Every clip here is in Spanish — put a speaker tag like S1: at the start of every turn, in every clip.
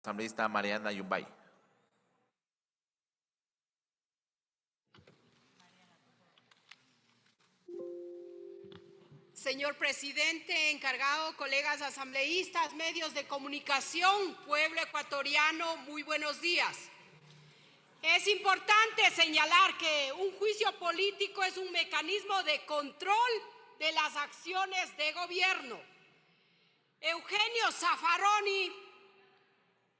S1: Asambleísta Mariana Yumbay.
S2: Señor presidente, encargado, colegas asambleístas, medios de comunicación, pueblo ecuatoriano, muy buenos días. Es importante señalar que un juicio político es un mecanismo de control de las acciones de gobierno. Eugenio Zaffaroni,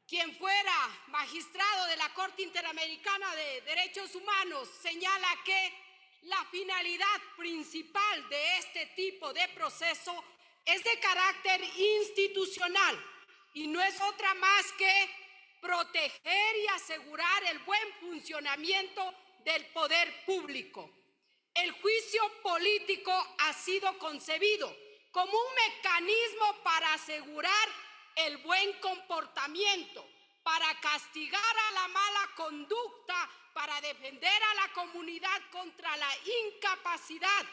S2: quien fuera magistrado de la Corte Interamericana de Derechos Humanos, señala que la finalidad principal de este tipo de proceso es de carácter institucional y no es otra más que proteger y asegurar el buen funcionamiento del poder público. El juicio político ha sido concebido como un mecanismo para asegurar el buen comportamiento, para castigar a la mala conducta, para defender a la comunidad contra la incapacidad,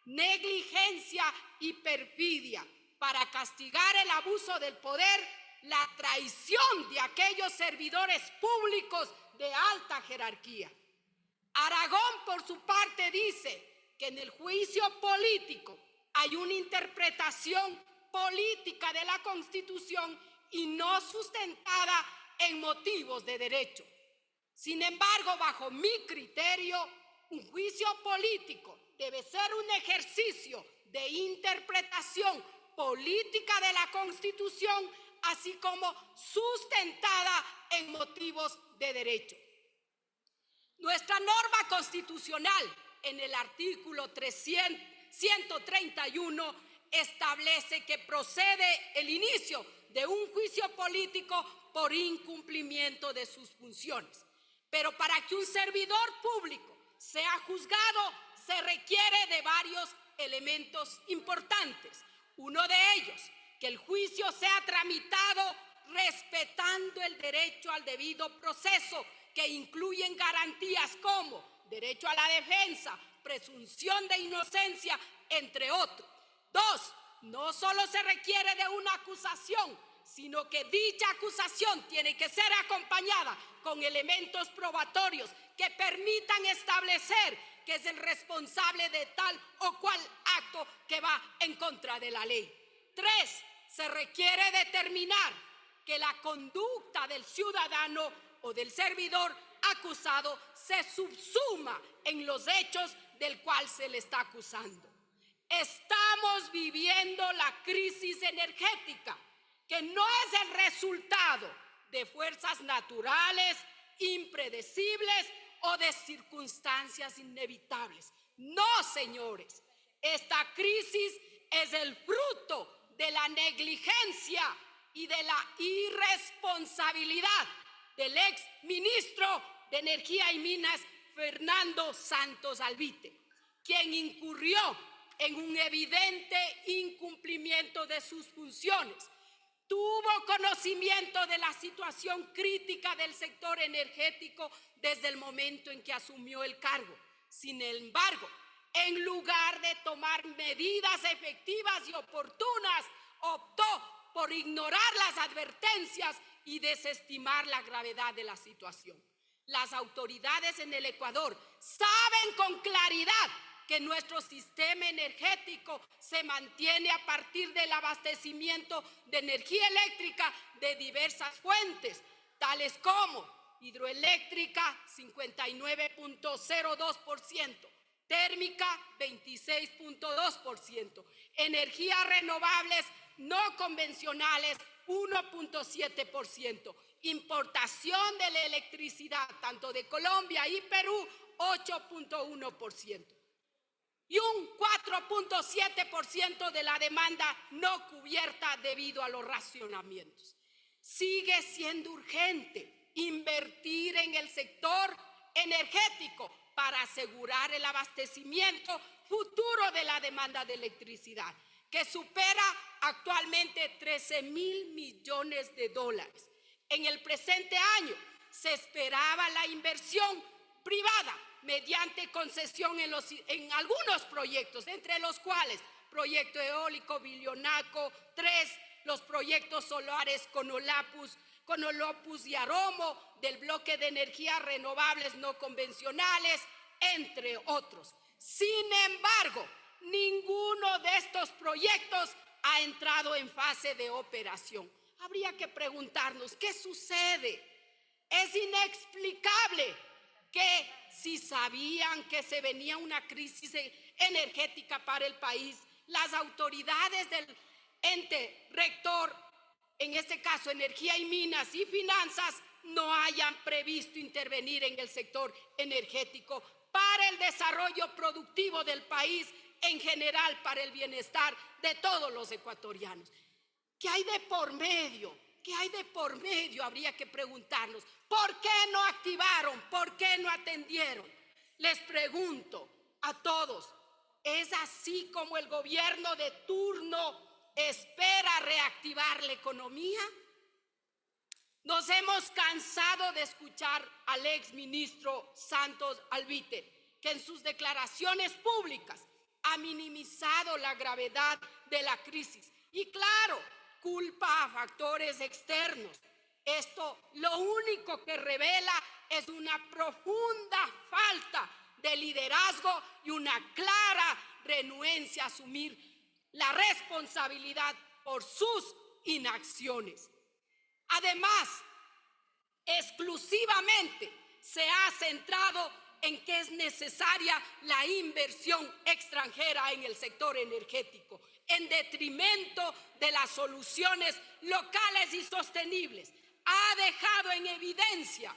S2: negligencia y perfidia, para castigar el abuso del poder, la traición de aquellos servidores públicos de alta jerarquía. Aragón, por su parte, dice que en el juicio político hay una interpretación política de la Constitución y no sustentada en motivos de derecho. Sin embargo, bajo mi criterio, un juicio político debe ser un ejercicio de interpretación política de la Constitución, así como sustentada en motivos de derecho. Nuestra norma constitucional, en el artículo 131, establece que procede el inicio de un juicio político por incumplimiento de sus funciones. Pero para que un servidor público sea juzgado, se requiere de varios elementos importantes. Uno de ellos, que el juicio sea tramitado respetando el derecho al debido proceso, que incluyen garantías como derecho a la defensa, presunción de inocencia, entre otros. Dos, no solo se requiere de una acusación, sino que dicha acusación tiene que ser acompañada con elementos probatorios que permitan establecer que es el responsable de tal o cual acto que va en contra de la ley. Tres, se requiere determinar que la conducta del ciudadano o del servidor acusado se subsuma en los hechos del cual se le está acusando. Estamos viviendo la crisis energética, que no es el resultado de fuerzas naturales, impredecibles o de circunstancias inevitables. No, señores, esta crisis es el fruto de la negligencia y de la irresponsabilidad del ex ministro de Energía y Minas, Fernando Santos Alvite, quien incurrió en un evidente incumplimiento de sus funciones. Tuvo conocimiento de la situación crítica del sector energético desde el momento en que asumió el cargo. Sin embargo, en lugar de tomar medidas efectivas y oportunas, optó por ignorar las advertencias y desestimar la gravedad de la situación. Las autoridades en el Ecuador saben con claridad que nuestro sistema energético se mantiene a partir del abastecimiento de energía eléctrica de diversas fuentes, tales como hidroeléctrica 59.02%, térmica 26.2%, energías renovables no convencionales 1.7%, importación de la electricidad tanto de Colombia y Perú 8.1%. y un 4.7% de la demanda no cubierta debido a los racionamientos. Sigue siendo urgente invertir en el sector energético para asegurar el abastecimiento futuro de la demanda de electricidad, que supera actualmente 13,000 millones de dólares. En el presente año se esperaba la inversión privada mediante concesión en algunos proyectos, entre los cuales proyecto eólico Billonaco 3, los proyectos solares Conolapus, con el Opus y Aromo del bloque de energías renovables no convencionales, entre otros. Sin embargo, ninguno de estos proyectos ha entrado en fase de operación. Habría que preguntarnos, ¿qué sucede? Es inexplicable que si sabían que se venía una crisis energética para el país, las autoridades del ente rector, en este caso Energía y Minas y Finanzas, no hayan previsto intervenir en el sector energético para el desarrollo productivo del país, en general para el bienestar de todos los ecuatorianos. ¿Qué hay de por medio? ¿Qué hay de por medio? Habría que preguntarnos. ¿Por qué no activaron? ¿Por qué no atendieron? Les pregunto a todos, ¿es así como el gobierno de turno espera reactivar la economía? Nos hemos cansado de escuchar al exministro Santos Albite, que en sus declaraciones públicas ha minimizado la gravedad de la crisis y, claro, culpa a factores externos. Esto lo único que revela es una profunda falta de liderazgo y una clara renuencia a asumir la responsabilidad por sus inacciones. Además, exclusivamente se ha centrado en que es necesaria la inversión extranjera en el sector energético, en detrimento de las soluciones locales y sostenibles. Ha dejado en evidencia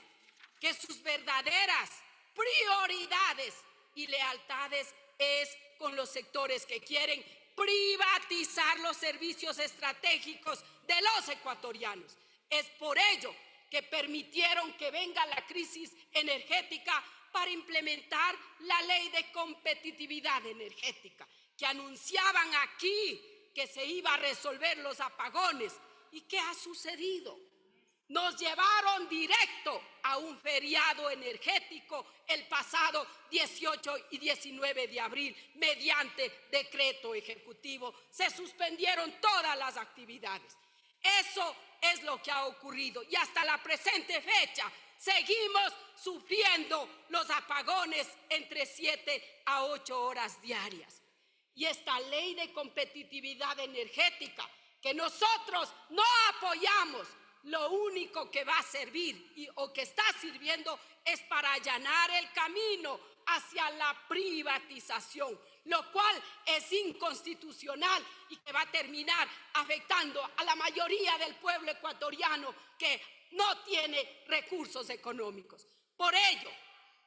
S2: que sus verdaderas prioridades y lealtades es con los sectores que quieren privatizar los servicios estratégicos de los ecuatorianos. Es por ello que permitieron que venga la crisis energética para implementar la ley de competitividad energética, que anunciaban aquí que se iba a resolver los apagones. ¿Y qué ha sucedido? Nos llevaron directo a un feriado energético el pasado 18 y 19 de abril. Mediante decreto ejecutivo se suspendieron todas las actividades. Eso es lo que ha ocurrido y hasta la presente fecha seguimos sufriendo los apagones entre 7 a 8 horas diarias. Y esta ley de competitividad energética que nosotros no apoyamos, lo único que va a servir o que está sirviendo es para allanar el camino hacia la privatización, lo cual es inconstitucional y que va a terminar afectando a la mayoría del pueblo ecuatoriano que no tiene recursos económicos. Por ello,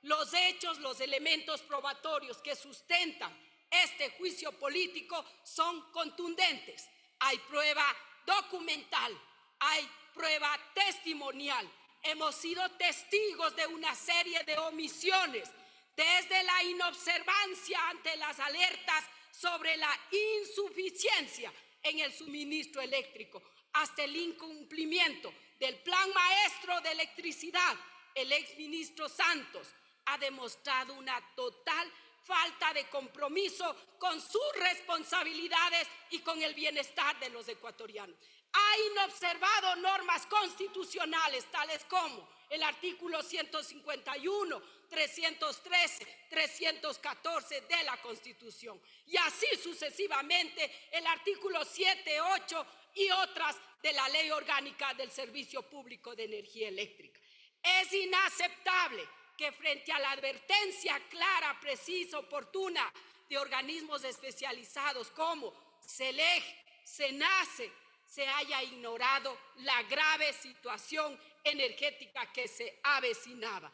S2: los hechos, los elementos probatorios que sustentan este juicio político son contundentes. Hay prueba documental, hay prueba testimonial. Hemos sido testigos de una serie de omisiones, desde la inobservancia ante las alertas sobre la insuficiencia en el suministro eléctrico, hasta el incumplimiento del Plan Maestro de Electricidad. El exministro Santos ha demostrado una total falta de compromiso con sus responsabilidades y con el bienestar de los ecuatorianos. Ha inobservado normas constitucionales tales como el artículo 151, 313, 314 de la Constitución y así sucesivamente el artículo 7, 8 y otras de la Ley Orgánica del Servicio Público de Energía Eléctrica. Es inaceptable que frente a la advertencia clara, precisa, oportuna de organismos especializados como CELEG, SENACE, se haya ignorado la grave situación energética que se avecinaba.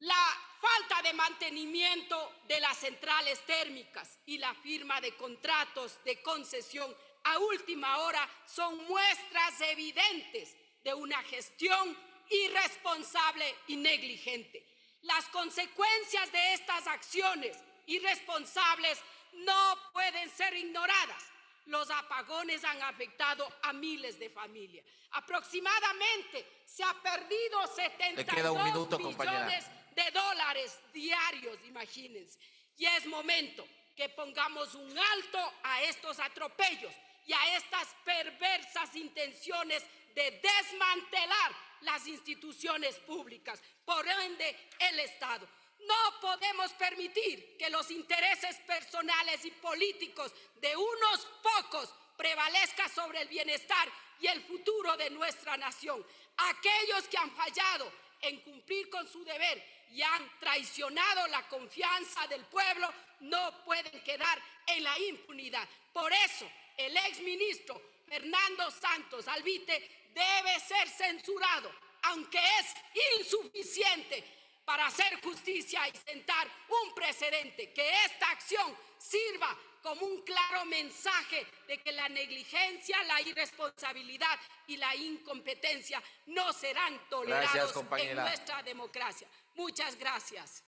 S2: La falta de mantenimiento de las centrales térmicas y la firma de contratos de concesión a última hora son muestras evidentes de una gestión irresponsable y negligente. Las consecuencias de estas acciones irresponsables no pueden ser ignoradas. Los apagones han afectado a miles de familias. Aproximadamente se ha perdido 72 millones de dólares diarios, imagínense. Y es momento que pongamos un alto a estos atropellos y a estas perversas intenciones de desmantelar las instituciones públicas, por ende el Estado. No podemos permitir que los intereses personales y políticos de unos pocos prevalezcan sobre el bienestar y el futuro de nuestra nación. Aquellos que han fallado en cumplir con su deber y han traicionado la confianza del pueblo no pueden quedar en la impunidad. Por eso, el exministro Fernando Santos Alvite debe ser censurado, aunque es insuficiente para hacer justicia y sentar un precedente, que esta acción sirva como un claro mensaje de que la negligencia, la irresponsabilidad y la incompetencia no serán tolerados en nuestra democracia. Muchas gracias.